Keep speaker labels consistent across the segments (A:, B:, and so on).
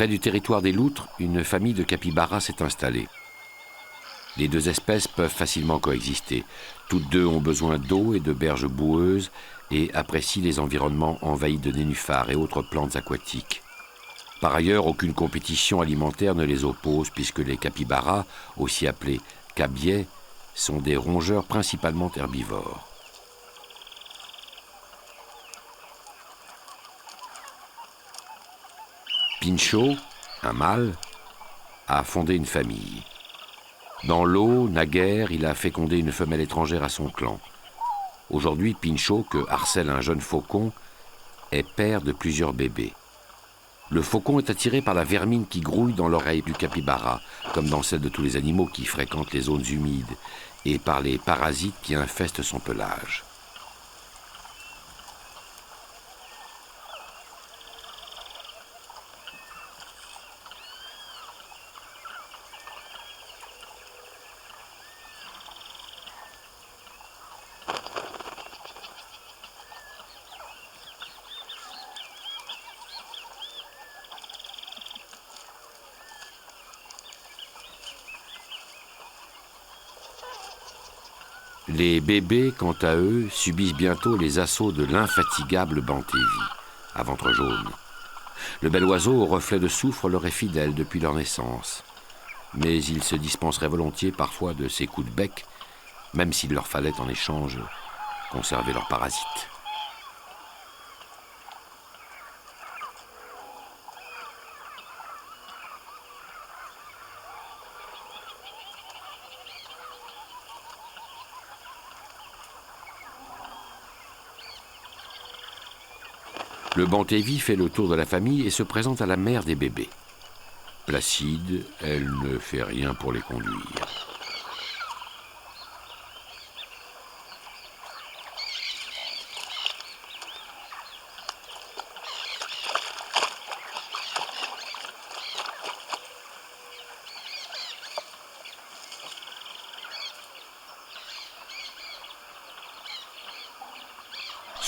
A: Près du territoire des loutres, une famille de capybaras s'est installée. Les deux espèces peuvent facilement coexister. Toutes deux ont besoin d'eau et de berges boueuses et apprécient les environnements envahis de nénuphars et autres plantes aquatiques. Par ailleurs, aucune compétition alimentaire ne les oppose puisque les capybaras, aussi appelés cabiais, sont des rongeurs principalement herbivores. Pinchot, un mâle, a fondé une famille. Dans l'eau, naguère, il a fécondé une femelle étrangère à son clan. Aujourd'hui, Pinchot, que harcèle un jeune faucon, est père de plusieurs bébés. Le faucon est attiré par la vermine qui grouille dans l'oreille du capybara, comme dans celle de tous les animaux qui fréquentent les zones humides, et par les parasites qui infestent son pelage. Les bébés, quant à eux, subissent bientôt les assauts de l'infatigable Bantévie, à ventre jaune. Le bel oiseau au reflet de soufre leur est fidèle depuis leur naissance. Mais ils se dispenseraient volontiers parfois de ces coups de bec, même s'il leur fallait en échange conserver leurs parasites. Le Bantévie fait le tour de la famille et se présente à la mère des bébés. Placide, elle ne fait rien pour les conduire.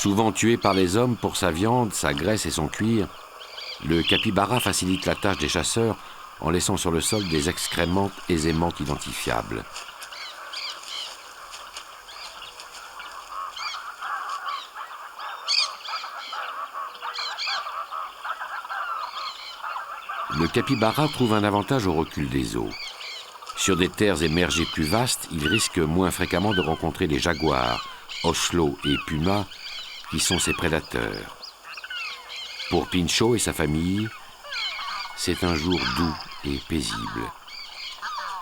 A: Souvent tué par les hommes pour sa viande, sa graisse et son cuir, le capybara facilite la tâche des chasseurs en laissant sur le sol des excréments aisément identifiables. Le capybara trouve un avantage au recul des eaux. Sur des terres émergées plus vastes, il risque moins fréquemment de rencontrer les jaguars, ocelots et pumas, qui sont ses prédateurs. Pour Pinchot et sa famille, c'est un jour doux et paisible.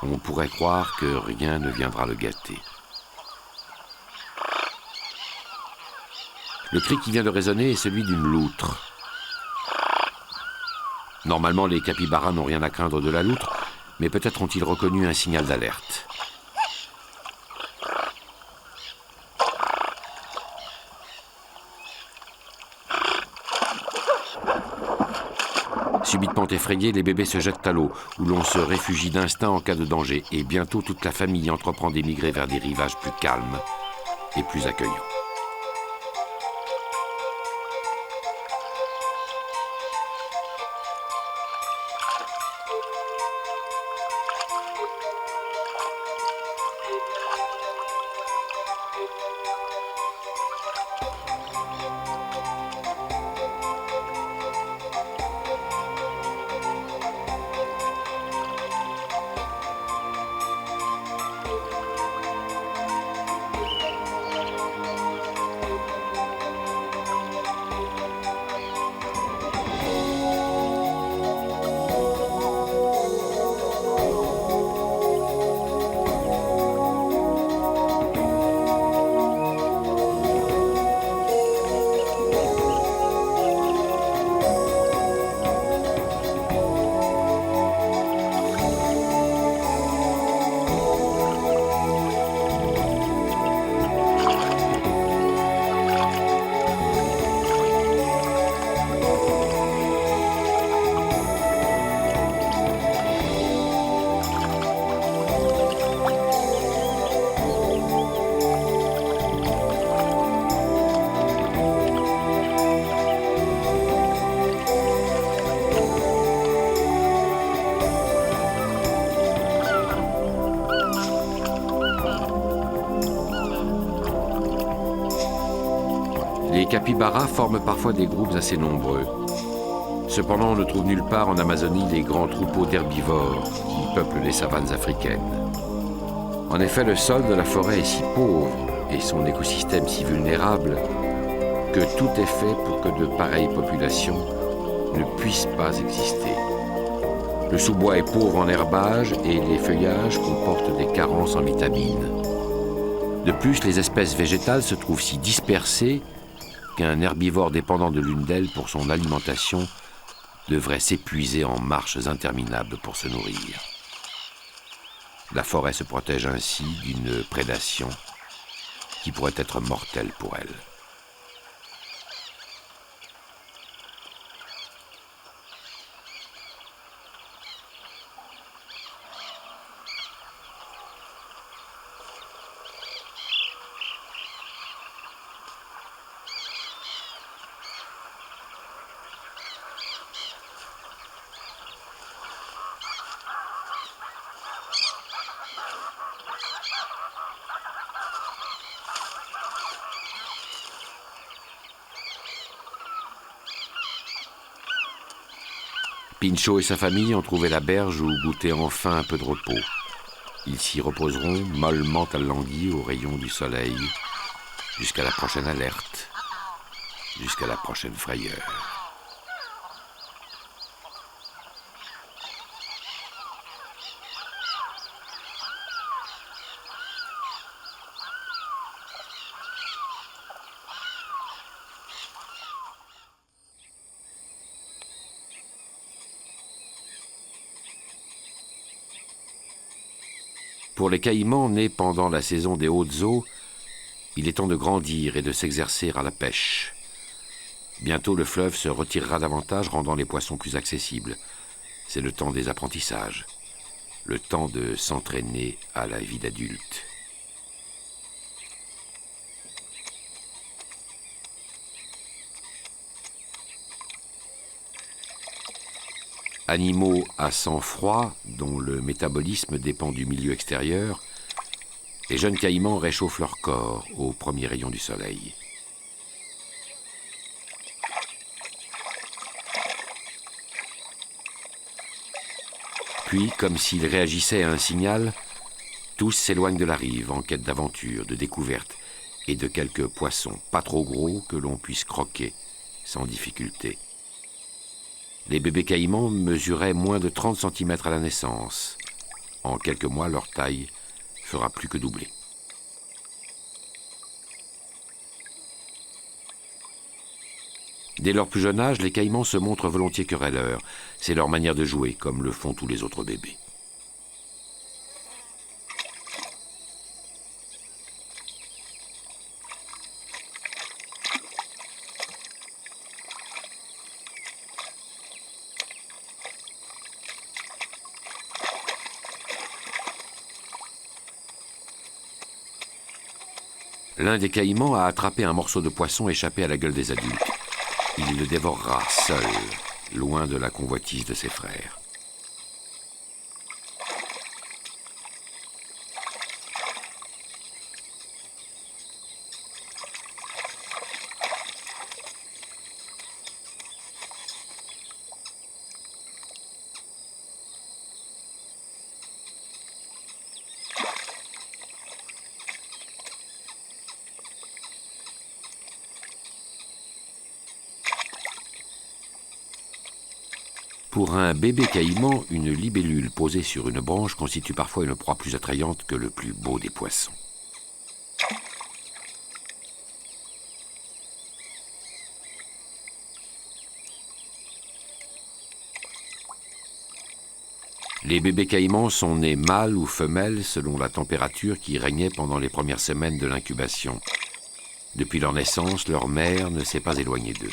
A: On pourrait croire que rien ne viendra le gâter. Le cri qui vient de résonner est celui d'une loutre. Normalement, les capybaras n'ont rien à craindre de la loutre, mais peut-être ont-ils reconnu un signal d'alerte. Subitement effrayés, les bébés se jettent à l'eau, où l'on se réfugie d'instinct en cas de danger, et bientôt toute la famille entreprend d'émigrer vers des rivages plus calmes et plus accueillants. Les capybaras forment parfois des groupes assez nombreux. Cependant, on ne trouve nulle part en Amazonie les grands troupeaux d'herbivores qui peuplent les savanes africaines. En effet, le sol de la forêt est si pauvre et son écosystème si vulnérable que tout est fait pour que de pareilles populations ne puissent pas exister. Le sous-bois est pauvre en herbage et les feuillages comportent des carences en vitamines. De plus, les espèces végétales se trouvent si dispersées qu'un herbivore dépendant de l'une d'elles pour son alimentation devrait s'épuiser en marches interminables pour se nourrir. La forêt se protège ainsi d'une prédation qui pourrait être mortelle pour elle. Pinchot et sa famille ont trouvé la berge où goûter enfin un peu de repos. Ils s'y reposeront mollement alanguis aux rayons du soleil, jusqu'à la prochaine alerte, jusqu'à la prochaine frayeur. Pour les caïmans nés pendant la saison des hautes eaux, il est temps de grandir et de s'exercer à la pêche. Bientôt le fleuve se retirera davantage, rendant les poissons plus accessibles. C'est le temps des apprentissages, le temps de s'entraîner à la vie d'adulte. Animaux à sang froid, dont le métabolisme dépend du milieu extérieur, les jeunes caïmans réchauffent leur corps aux premiers rayons du soleil. Puis, comme s'ils réagissaient à un signal, tous s'éloignent de la rive en quête d'aventure, de découverte et de quelques poissons pas trop gros que l'on puisse croquer sans difficulté. Les bébés caïmans mesuraient moins de 30 cm à la naissance. En quelques mois, leur taille fera plus que doubler. Dès leur plus jeune âge, les caïmans se montrent volontiers querelleurs. C'est leur manière de jouer, comme le font tous les autres bébés. L'un des caïmans a attrapé un morceau de poisson échappé à la gueule des adultes. Il le dévorera seul, loin de la convoitise de ses frères. Pour un bébé caïman, une libellule posée sur une branche constitue parfois une proie plus attrayante que le plus beau des poissons. Les bébés caïmans sont nés mâles ou femelles selon la température qui régnait pendant les premières semaines de l'incubation. Depuis leur naissance, leur mère ne s'est pas éloignée d'eux.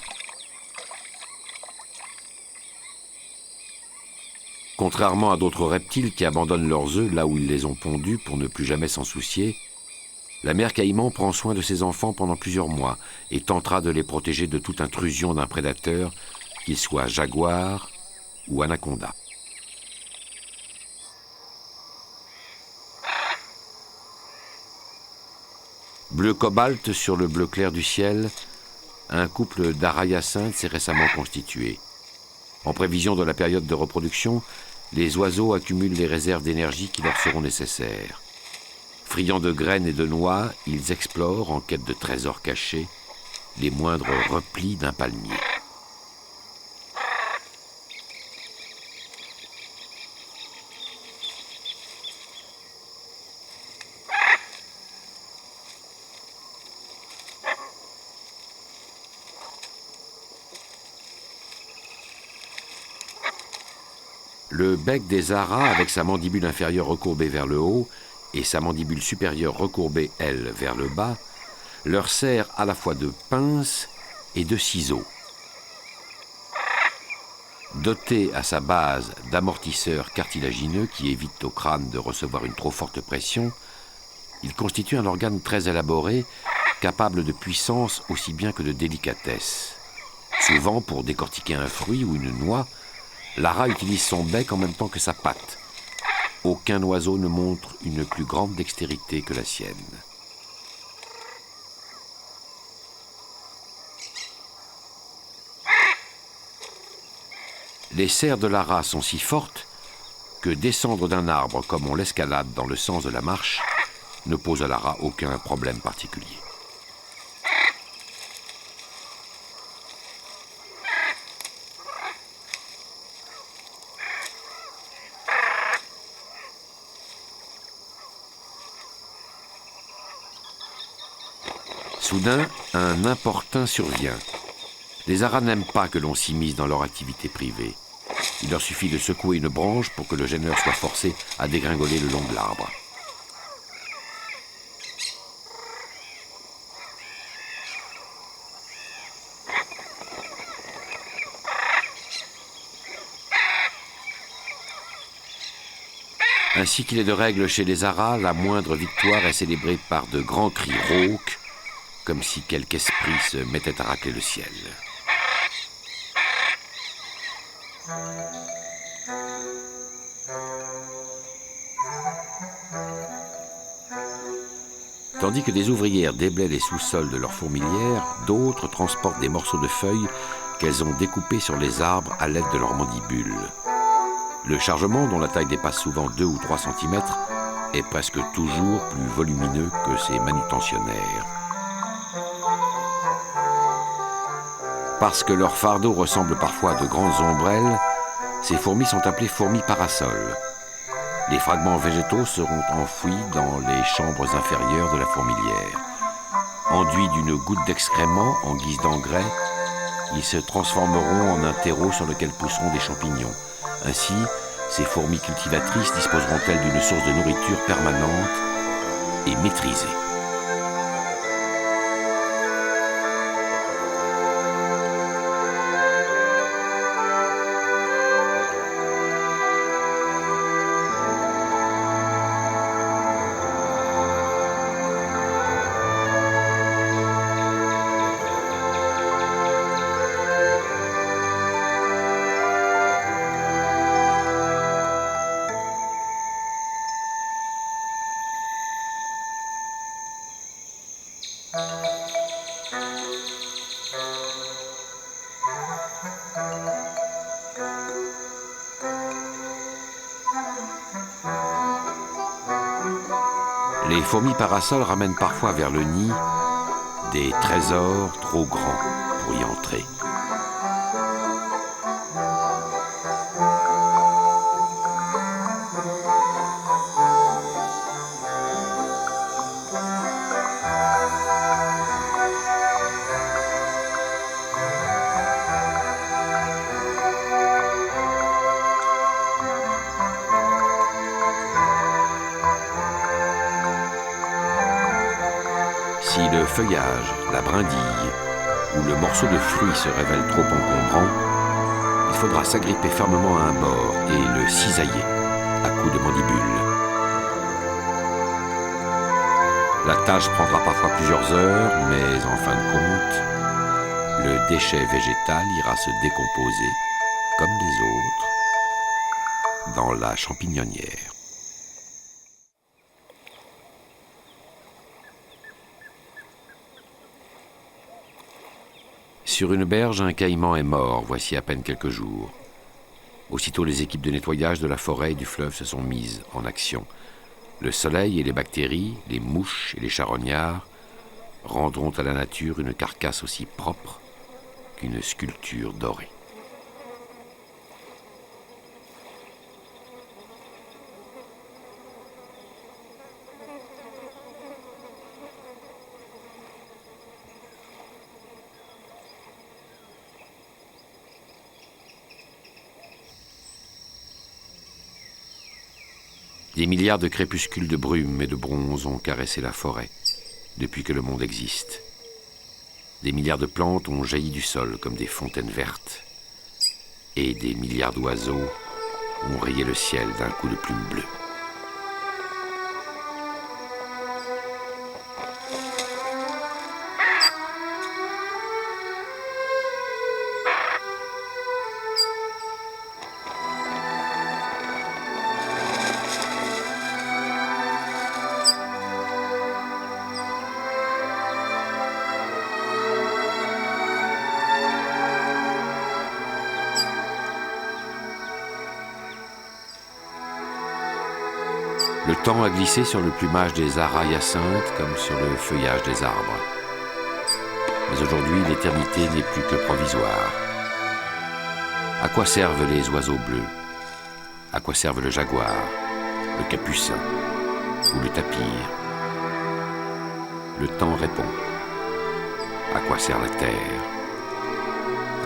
A: Contrairement à d'autres reptiles qui abandonnent leurs œufs là où ils les ont pondus pour ne plus jamais s'en soucier, la mère caïman prend soin de ses enfants pendant plusieurs mois et tentera de les protéger de toute intrusion d'un prédateur, qu'il soit jaguar ou anaconda. Bleu cobalt sur le bleu clair du ciel, un couple d'ara-hyacinthes s'est récemment constitué. En prévision de la période de reproduction, les oiseaux accumulent les réserves d'énergie qui leur seront nécessaires. Friands de graines et de noix, ils explorent, en quête de trésors cachés, les moindres replis d'un palmier. Le bec des aras, avec sa mandibule inférieure recourbée vers le haut et sa mandibule supérieure recourbée, elle, vers le bas, leur sert à la fois de pince et de ciseaux. Doté à sa base d'amortisseurs cartilagineux qui évitent au crâne de recevoir une trop forte pression, il constitue un organe très élaboré, capable de puissance aussi bien que de délicatesse. Souvent, pour décortiquer un fruit ou une noix, l'ara utilise son bec en même temps que sa patte. Aucun oiseau ne montre une plus grande dextérité que la sienne. Les serres de l'ara sont si fortes que descendre d'un arbre comme on l'escalade dans le sens de la marche ne pose à l'ara aucun problème particulier. Soudain, un importun survient. Les aras n'aiment pas que l'on s'immisce dans leur activité privée. Il leur suffit de secouer une branche pour que le gêneur soit forcé à dégringoler le long de l'arbre. Ainsi qu'il est de règle chez les aras, la moindre victoire est célébrée par de grands cris rauques, comme si quelque esprit se mettait à racler le ciel. Tandis que des ouvrières déblaient les sous-sols de leurs fourmilières, d'autres transportent des morceaux de feuilles qu'elles ont découpés sur les arbres à l'aide de leurs mandibules. Le chargement, dont la taille dépasse souvent 2 ou 3 cm, est presque toujours plus volumineux que ses manutentionnaires. Parce que leur fardeau ressemble parfois à de grandes ombrelles, ces fourmis sont appelées fourmis parasols. Les fragments végétaux seront enfouis dans les chambres inférieures de la fourmilière. Enduits d'une goutte d'excréments en guise d'engrais, ils se transformeront en un terreau sur lequel pousseront des champignons. Ainsi, ces fourmis cultivatrices disposeront-elles d'une source de nourriture permanente et maîtrisée. Les fourmis parasols ramènent parfois vers le nid des trésors trop grands pour y entrer. Si le feuillage, la brindille ou le morceau de fruit se révèle trop encombrant, il faudra s'agripper fermement à un bord et le cisailler à coups de mandibule. La tâche prendra parfois plusieurs heures, mais en fin de compte, le déchet végétal ira se décomposer, comme les autres, dans la champignonnière. sur une berge, un caïman est mort, voici à peine quelques jours. Aussitôt, les équipes de nettoyage de la forêt et du fleuve se sont mises en action. Le soleil et les bactéries, les mouches et les charognards rendront à la nature une carcasse aussi propre qu'une sculpture dorée. Des milliards de crépuscules de brume et de bronze ont caressé la forêt depuis que le monde existe. Des milliards de plantes ont jailli du sol comme des fontaines vertes. Et des milliards d'oiseaux ont rayé le ciel d'un coup de plume bleue. Le temps a glissé sur le plumage des aras-hyacinthes comme sur le feuillage des arbres. Mais aujourd'hui, l'éternité n'est plus que provisoire. À quoi servent les oiseaux bleus? À quoi servent le jaguar, le capucin ou le tapir? Le temps répond. À quoi sert la terre?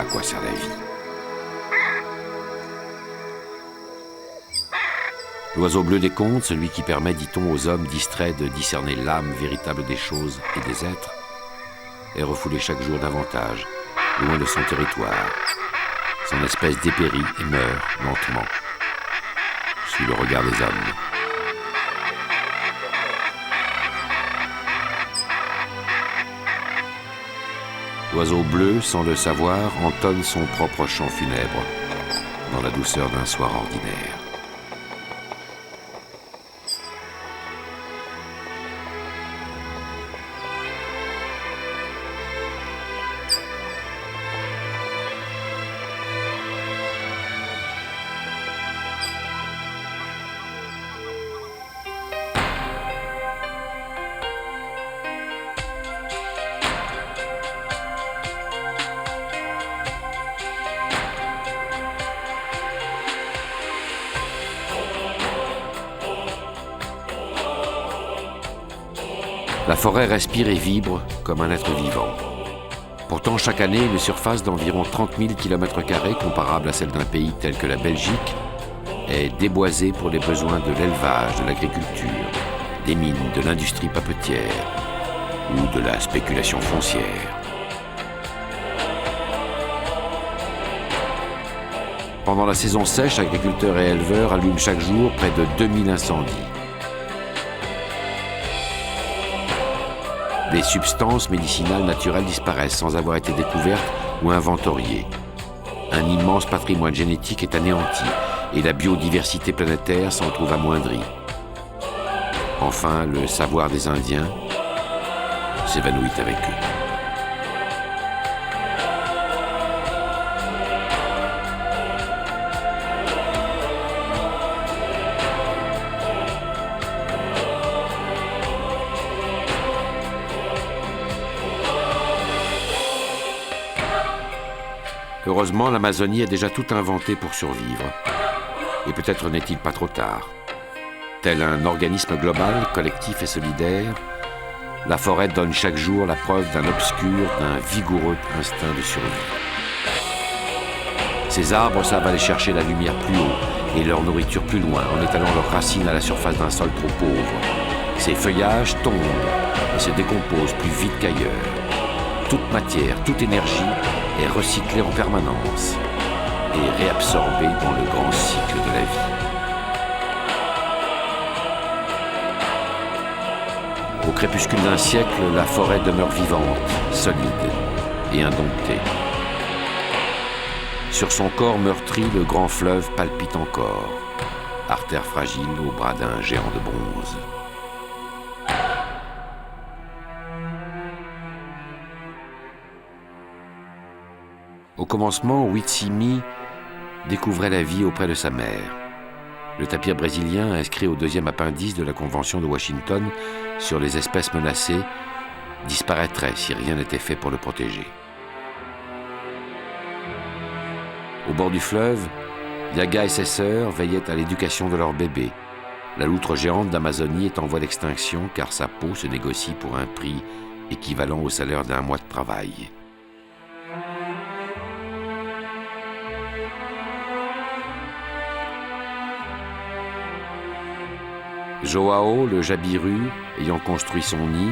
A: À quoi sert la vie? L'oiseau bleu des contes, celui qui permet, dit-on, aux hommes distraits de discerner l'âme véritable des choses et des êtres, est refoulé chaque jour davantage, loin de son territoire. Son espèce dépérit et meurt lentement, sous le regard des hommes. L'oiseau bleu, sans le savoir, entonne son propre chant funèbre dans la douceur d'un soir ordinaire. La forêt respire et vibre comme un être vivant. Pourtant, chaque année, une surface d'environ 30 000 km², comparable à celle d'un pays tel que la Belgique, est déboisée pour les besoins de l'élevage, de l'agriculture, des mines, de l'industrie papetière ou de la spéculation foncière. Pendant la saison sèche, agriculteurs et éleveurs allument chaque jour près de 2000 incendies. Les substances médicinales naturelles disparaissent sans avoir été découvertes ou inventoriées. Un immense patrimoine génétique est anéanti et la biodiversité planétaire s'en trouve amoindrie. Enfin, le savoir des Indiens s'évanouit avec eux. Heureusement, l'Amazonie a déjà tout inventé pour survivre. Et peut-être n'est-il pas trop tard. Tel un organisme global, collectif et solidaire, la forêt donne chaque jour la preuve d'un obscur, d'un vigoureux instinct de survie. Ces arbres savent aller chercher la lumière plus haut et leur nourriture plus loin en étalant leurs racines à la surface d'un sol trop pauvre. Ces feuillages tombent et se décomposent plus vite qu'ailleurs. Toute matière, toute énergie est recyclée en permanence et réabsorbée dans le grand cycle de la vie. Au crépuscule d'un siècle, la forêt demeure vivante, solide et indomptée. Sur son corps meurtri, le grand fleuve palpite encore, artère fragile au bras d'un géant de bronze. Au commencement, Witsimi découvrait la vie auprès de sa mère. Le tapir brésilien, inscrit au 2e appendice de la Convention de Washington sur les espèces menacées, disparaîtrait si rien n'était fait pour le protéger. Au bord du fleuve, Yaga et ses sœurs veillaient à l'éducation de leur bébé. La loutre géante d'Amazonie est en voie d'extinction car sa peau se négocie pour un prix équivalent au salaire d'un mois de travail. Joao, le jabiru, ayant construit son nid,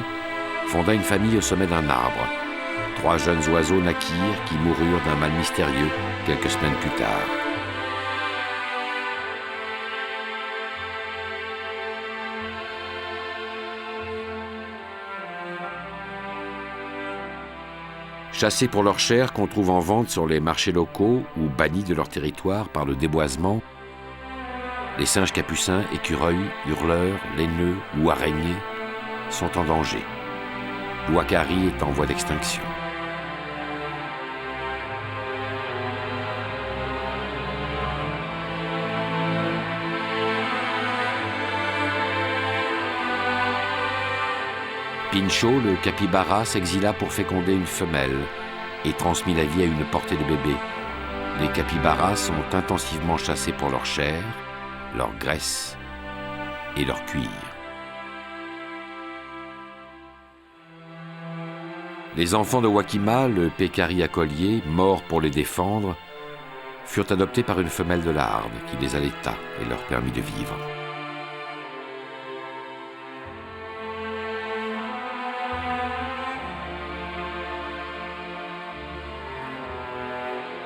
A: fonda une famille au sommet d'un arbre. 3 jeunes oiseaux naquirent qui moururent d'un mal mystérieux quelques semaines plus tard. Chassés pour leur chair qu'on trouve en vente sur les marchés locaux ou bannis de leur territoire par le déboisement, les singes capucins, écureuils, hurleurs, laineux ou araignées sont en danger. L'ouakari est en voie d'extinction. Pinchot, le capybara, s'exila pour féconder une femelle et transmit la vie à une portée de bébé. Les capybaras sont intensivement chassés pour leur chair, leur graisse et leur cuir. Les enfants de Wakima, le pécari à collier, mort pour les défendre, furent adoptés par une femelle de la harde qui les allaita et leur permit de vivre.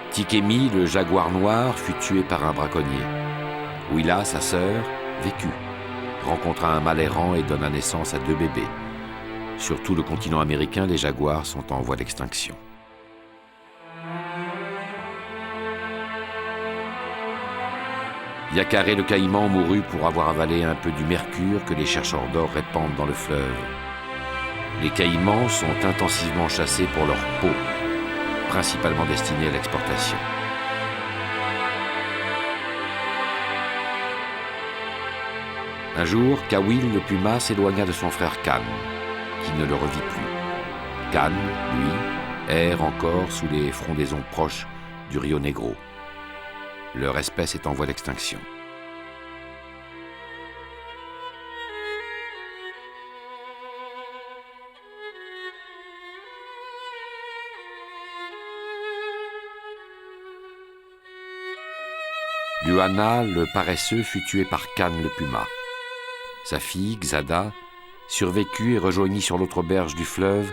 A: Tikemi, le jaguar noir, fut tué par un braconnier. Willa, sa sœur, vécut, rencontra un mâle errant et donna naissance à 2 bébés. Sur tout le continent américain, les jaguars sont en voie d'extinction. Yacaré le caïman mourut pour avoir avalé un peu du mercure que les chercheurs d'or répandent dans le fleuve. Les caïmans sont intensivement chassés pour leur peau, principalement destinée à l'exportation. Un jour, Kawil le puma s'éloigna de son frère Kan, qui ne le revit plus. Kan, lui, erre encore sous les frondaisons proches du Rio Negro. Leur espèce est en voie d'extinction. Luana, le paresseux, fut tué par Kan le puma. Sa fille, Xada, survécut et rejoignit sur l'autre berge du fleuve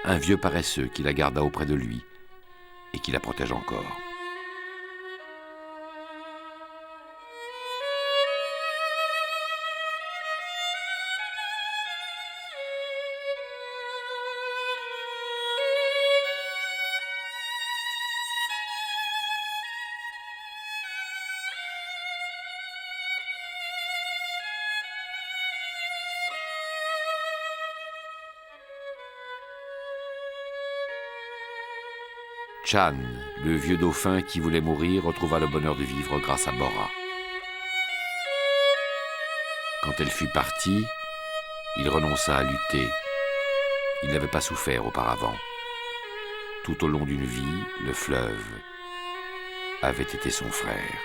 A: un vieux paresseux qui la garda auprès de lui et qui la protège encore. Chan, le vieux dauphin qui voulait mourir, retrouva le bonheur de vivre grâce à Bora. Quand elle fut partie, il renonça à lutter. Il n'avait pas souffert auparavant. Tout au long d'une vie, le fleuve avait été son frère.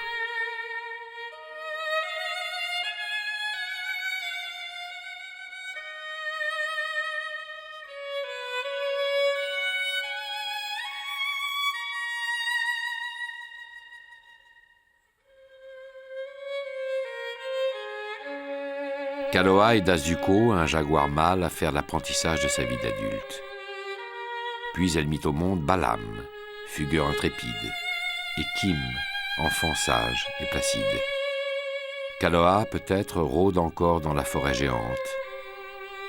A: Kaloa aida Zuko, un jaguar mâle, à faire l'apprentissage de sa vie d'adulte. Puis elle mit au monde Balam, fugueur intrépide, et Kim, enfant sage et placide. Kaloa, peut-être, rôde encore dans la forêt géante.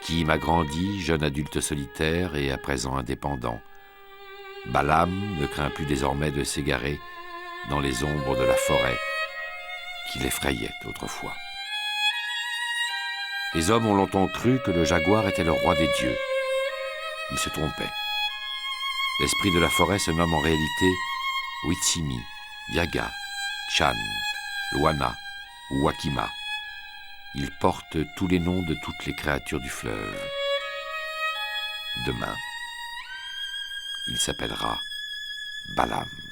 A: Kim a grandi, jeune adulte solitaire et à présent indépendant. Balam ne craint plus désormais de s'égarer dans les ombres de la forêt qui l'effrayait autrefois. Les hommes ont longtemps cru que le jaguar était le roi des dieux. Ils se trompaient. L'esprit de la forêt se nomme en réalité Witsimi, Yaga, Chan, Luana ou Wakima. Il porte tous les noms de toutes les créatures du fleuve. Demain, il s'appellera Balaam.